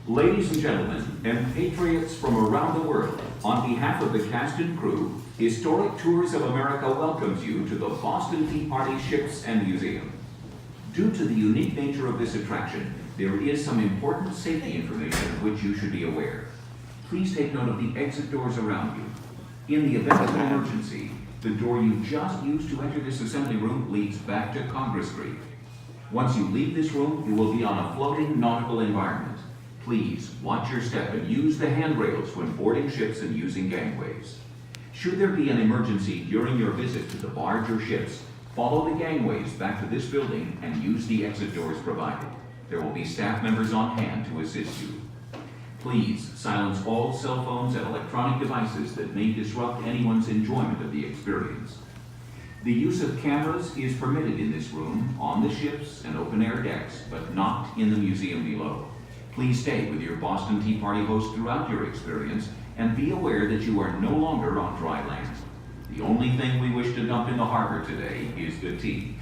Ladies and gentlemen, and patriots from around the world, on behalf of the cast and crew, Historic Tours of America welcomes you to the Boston Tea Party Ships and Museum. Due to the unique nature of this attraction, there is some important safety information of which you should be aware. Please take note of the exit doors around you. In the event of an emergency, the door you just used to enter this assembly room leads back to Congress Street. Once you leave this room, you will be on a floating nautical environment. Please watch your step and use the handrails when boarding ships and using gangways. Should there be an emergency during your visit to the barge or ships, follow the gangways back to this building and use the exit doors provided. There will be staff members on hand to assist you. Please silence all cell phones and electronic devices that may disrupt anyone's enjoyment of the experience. The use of cameras is permitted in this room, on the ships and open-air decks, but not in the museum below. Please stay with your Boston Tea Party host throughout your experience and be aware that you are no longer on dry land. The only thing we wish to dump in the harbor today is the tea.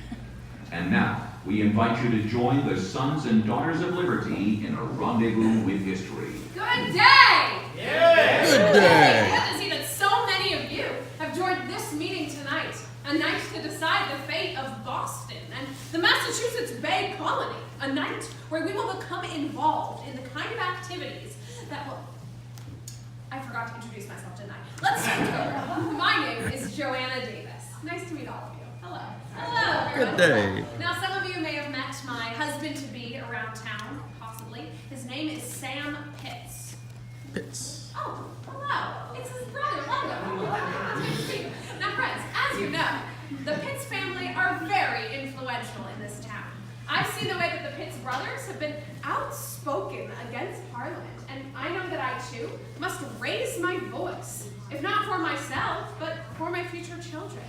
And now, we invite you to join the Sons and Daughters of Liberty in a rendezvous with history. Good day! Yeah. Good day! Good to see that so many of you have joined this meeting tonight, a night to decide the fate of Boston and the Massachusetts Bay Colony, a night where we will become involved in the kind of activities that will... I forgot to introduce myself, didn't I? Let's start over. My name is Joanna Davis. Nice to meet all of you. Hello. Hello, everyone. Good day. Now, some of you may have met my husband-to-be around town, possibly. His name is Sam Pitts. Pitts. Oh, hello. It's his brother, Lando. Nice to meet you. Now, friends, as you know, the Pitts family are very influential in this town. I've seen the way that the Pitts brothers have been outspoken against Parliament, and I know that I, too, must raise my voice, if not for myself, but for my future children.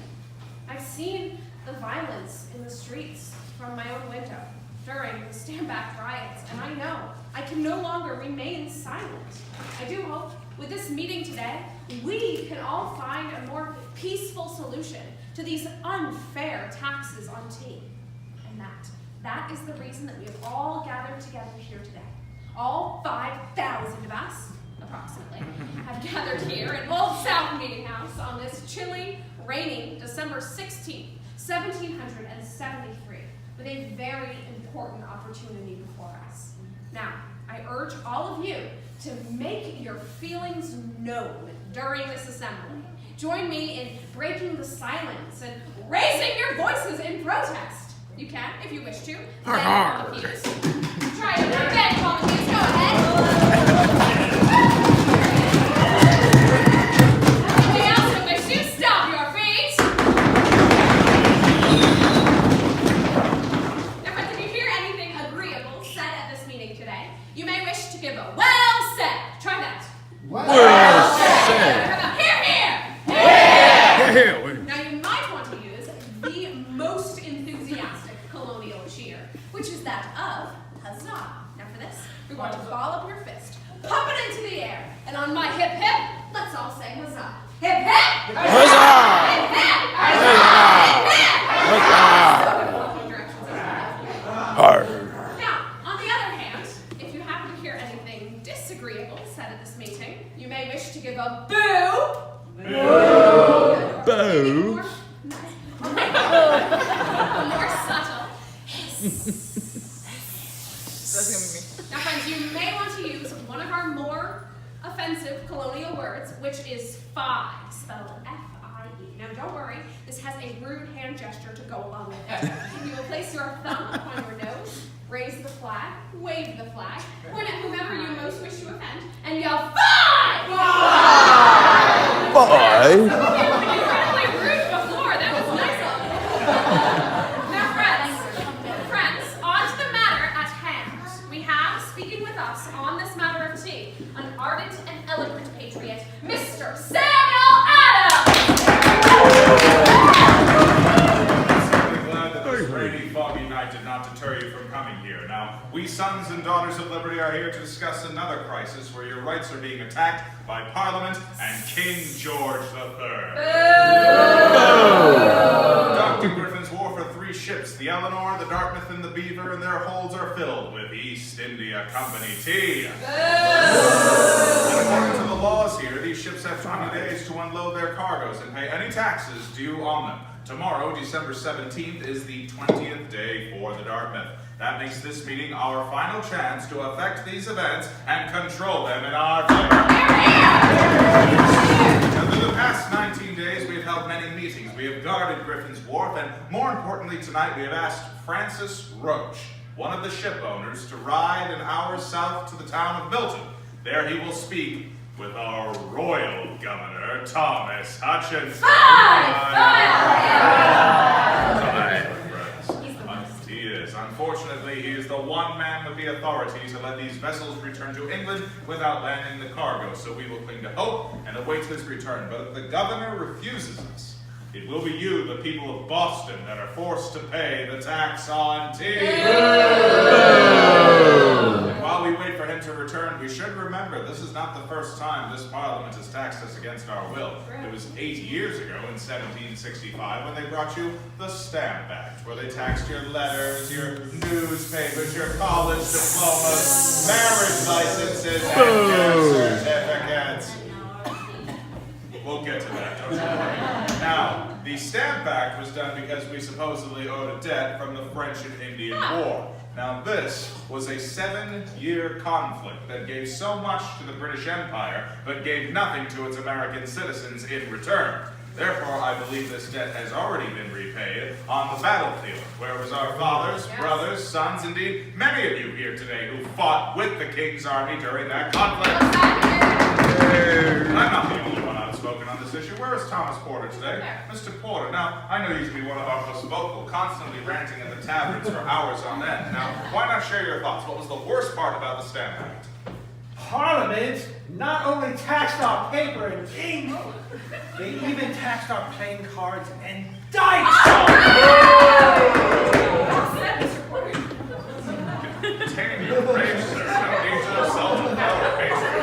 I've seen the violence in the streets from my own window during the Stand Back riots, and I know I can no longer remain silent. I do hope with this meeting today, we can all find a more peaceful solution to these unfair taxes on tea. And that is the reason that we have all gathered together here today. All 5,000 of us, approximately, have gathered here at Old South Meeting House on this chilly, rainy December 16th, 1773, with a very important opportunity before us. Now, I urge all of you to make your feelings known during this assembly. Join me in breaking the silence and raising your voices in protest. You can, if you wish to. Beg volunteers. Try it now. Beg volunteers. Go ahead. Anybody else who wish to stop your feet? Now, friends, if you hear anything agreeable said at this meeting today, you may wish to give a well said. Try that. Well said. How about hear, hear? Here. Now, you might want to use the most enthusiastic colonial cheer, which is that of huzzah. Now, for this, we want to ball up your fist, pump it into the air, and on my hip hip, let's all say huzzah. Hip hip! Huzzah! Hip hip! Huzzah! Hip hip! Arr. Now, on the other hand, if you happen to hear anything disagreeable said at this meeting, you may wish to give a boo. Boo. A more subtle hiss. Now, friends, you may want to use one of our more offensive colonial words, which is fi, spelled F-I-E. Now, don't worry, this has a rude hand gesture to go along with it. You will place your thumb upon your nose, raise the flag, wave the flag, point at whomever you most wish to offend, and yell, fi! Bye. Incredibly rude before, that was nice of you. Now, friends, on to the matter at hand. We have, speaking with us on this matter of tea, an ardent and eloquent patriot, Mr. Samuel Adams! I'm certainly glad that this rainy, foggy night did not deter you from coming here. Now, we Sons and Daughters of Liberty are here to discuss another crisis where your rights are being attacked by Parliament and King George III. Dr. Griffin's war for 3 ships the Eleanor, the Dartmouth, and the Beaver, and their holds are filled with East India Company tea. And according to the laws here, these ships have 20 days to unload their cargoes and pay any taxes due on them. Tomorrow, December 17th, is the 20th day for the Dartmouth. That makes this meeting our final chance to affect these events and control them in our favor. Now, through the past 19 days, we have held many meetings. We have guarded Griffin's Wharf, and more importantly tonight, we have asked Francis Roach, one of the ship owners, to ride an hour south to the town of Milton. There he will speak with our royal governor, Thomas Hutchinson. He is. Unfortunately, he is the one man with the authority to let these vessels return to England without landing the cargo. So we will cling to hope and await his return. But if the governor refuses us, it will be you, the people of Boston, that are forced to pay the tax on tea. And while we wait for him to return, we should remember this is not the first time this Parliament has taxed us against our will. It was 8 years ago in 1765 when they brought you the Stamp Act, where they taxed your letters, your newspapers, your college diplomas, marriage licenses, and death certificates. We'll get to that, don't you worry. Now, the Stamp Act was done because we supposedly owed a debt from the French and Indian War. Now, this was a 7-year conflict that gave so much to the British Empire, but gave nothing to its American citizens in return. Therefore, I believe this debt has already been repaid on the battlefield, where it was our fathers, brothers, sons, indeed, many of you here today who fought with the King's Army during that conflict. I'm not the only one outspoken on this issue. Where is Thomas Porter today? Mr. Porter, now, I know you to be one of our most vocal, constantly ranting at the taverns for hours on end. Now, why not share your thoughts? What was the worst part about the Stamp Act? Parliament not only taxed our paper and ink, they even taxed our playing cards and dice. Tame your rage, sir. Don't need to assault a power patron.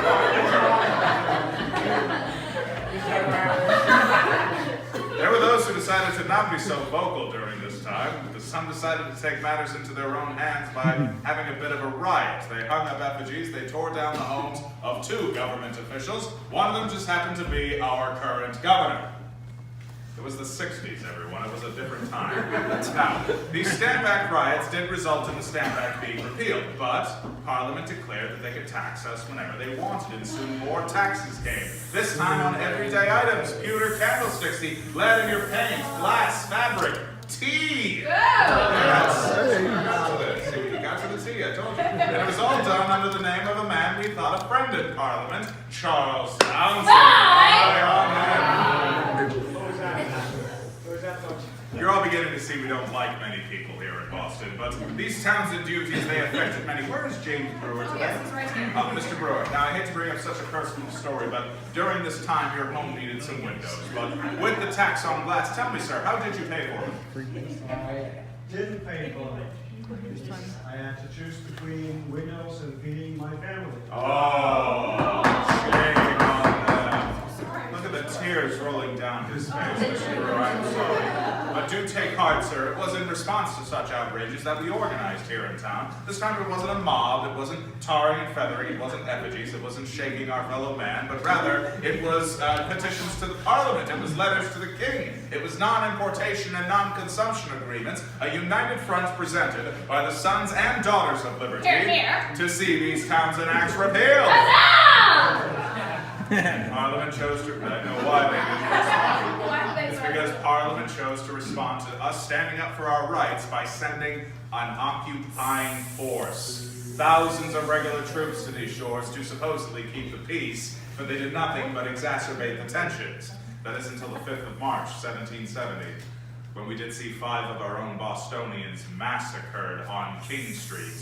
There were those who decided to not be so vocal during this time, because some decided to take matters into their own hands by having a bit of a riot. They hung up effigies, they tore down the homes of 2 government officials. One of them just happened to be our current governor. It was the 60s, everyone. It was a different time. Now, these Stamp Act riots did result in the Stamp Act being repealed, but Parliament declared that they could tax us whenever they wanted, and soon more taxes came. This time on everyday items, pewter candlesticks, the lead in your paint, glass, fabric, tea. Yes. You got to the tea, I told you. And it was all done under the name of a man we thought a friend in Parliament, Charles Townsend. You're all beginning to see we don't like many people here in Boston, but these Townsend duties, they affected many. Where is James Brewer today? Yes, he's right here. Mr. Brewer, now I hate to bring up such a personal story, but during this time your home needed some windows. But with the tax on glass, tell me, sir, how did you pay for them? I didn't pay for it. I had to choose between windows and feeding my family. Oh, shame on them. Look at the tears rolling down his face, Mr. Brewer. I'm sorry. But do take heart, sir. It was in response to such outrages that we organized here in town. This time it wasn't a mob, it wasn't tarring and feathering, it wasn't effigies, it wasn't shaking our fellow man, but rather it was petitions to the Parliament, it was letters to the King, it was non-importation and non-consumption agreements, a united front presented by the sons and daughters of liberty to see these Townsend Acts repealed. And Parliament chose to, I know why they didn't respond. It's because Parliament chose to respond to us standing up for our rights by sending an occupying force. Thousands of regular troops to these shores to supposedly keep the peace, but they did nothing but exacerbate the tensions. That is until the 5th of March, 1770, when we did see 5 of our own Bostonians massacred on King Street.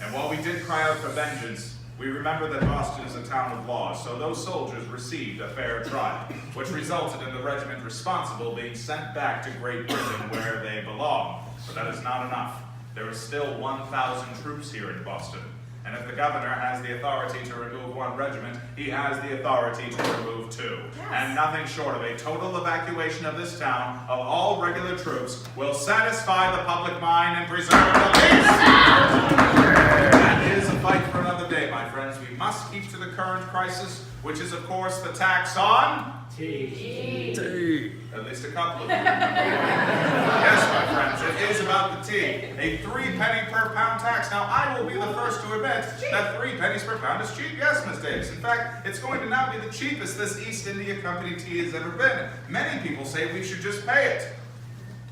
And while we did cry out for vengeance, we remember that Boston is a town of laws, so those soldiers received a fair trial, which resulted in the regiment responsible being sent back to Great Britain where they belong. But that is not enough. There is still 1,000 troops here in Boston. And if the governor has the authority to remove one regiment, he has the authority to remove two. Yes. And nothing short of a total evacuation of this town of all regular troops will satisfy the public mind and preserve the peace. That is a fight for another day, my friends. We must keep to the current crisis, which is, of course, the tax on... Tea. At least a couple of you. Yes, my friends, it is about the tea. A 3 penny per pound tax. Now, I will be the first to admit that 3 pennies per pound is cheap. Yes, Miss Davis. In fact, it's going to now be the cheapest this East India Company tea has ever been. Many people say we should just pay it.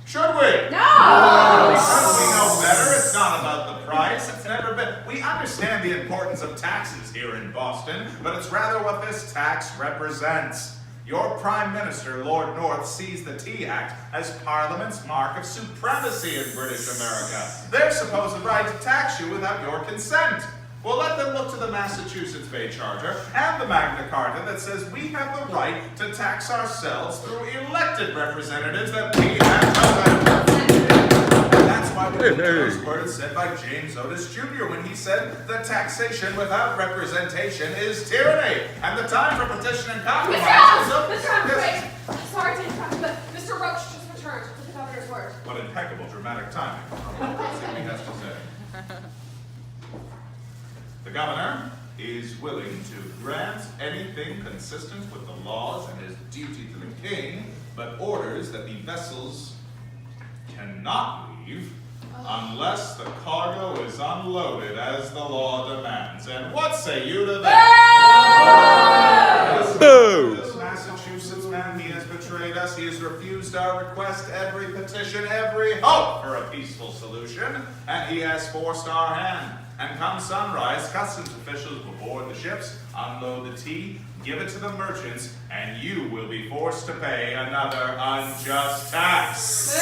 Should we? No! Because we know better. It's not about the price. It's never been. We understand the importance of taxes here in Boston, but it's rather what this tax represents. Your Prime Minister, Lord North, sees the Tea Act as Parliament's mark of supremacy in British America. Their supposed right to tax you without your consent. Well, let them look to the Massachusetts Bay Charter and the Magna Carta that says we have the right to tax ourselves through elected representatives that we have chosen. That's why we look to those words said by James Otis Jr. when he said that taxation without representation is tyranny, and the time for petition and compromise is up. Mr. Holmes, wait. Sorry to interrupt, but Mr. Roach just returned with the governor's word. What impeccable dramatic timing. Let's see what he has to say. The governor is willing to grant anything consistent with the laws and his duty to the king, but orders that the vessels cannot leave unless the cargo is unloaded as the law demands. And what say you to that? Boo! This Massachusetts man, he has betrayed us. He has refused our request, every petition, every hope for a peaceful solution, and he has forced our hand. And come sunrise, customs officials will board the ships, unload the tea, give it to the merchants, and you will be forced to pay another unjust tax.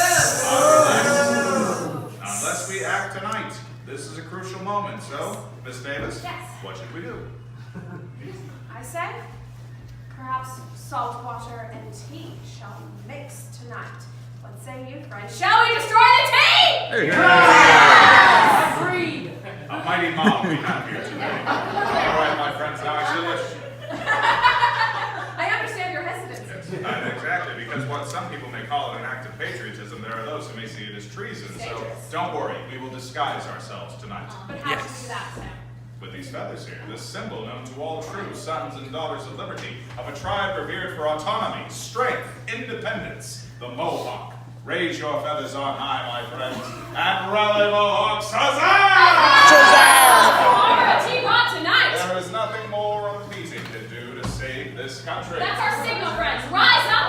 Unless we act tonight. This is a crucial moment. So, Miss Davis, Yes. what should we do? I say, perhaps salt water and tea shall mix tonight. What say you, friends? Shall we destroy the tea? Agreed. A mighty mob we have here today. All right, my friends, now I should wish. I understand your hesitancy. Exactly, because what some people may call it an act of patriotism, there are those who may see it as treason. So Dangerous. don't worry, we will disguise ourselves tonight. But how should we do that, Sam? With these feathers here, this symbol known to all true sons and daughters of liberty, of a tribe revered for autonomy, strength, independence, the Mohawk. Raise your feathers on high, my friends, and rally Mohawks, Our tea pot tonight. There is nothing more unpleasing to do to save this country. That's our signal, friends. Rise up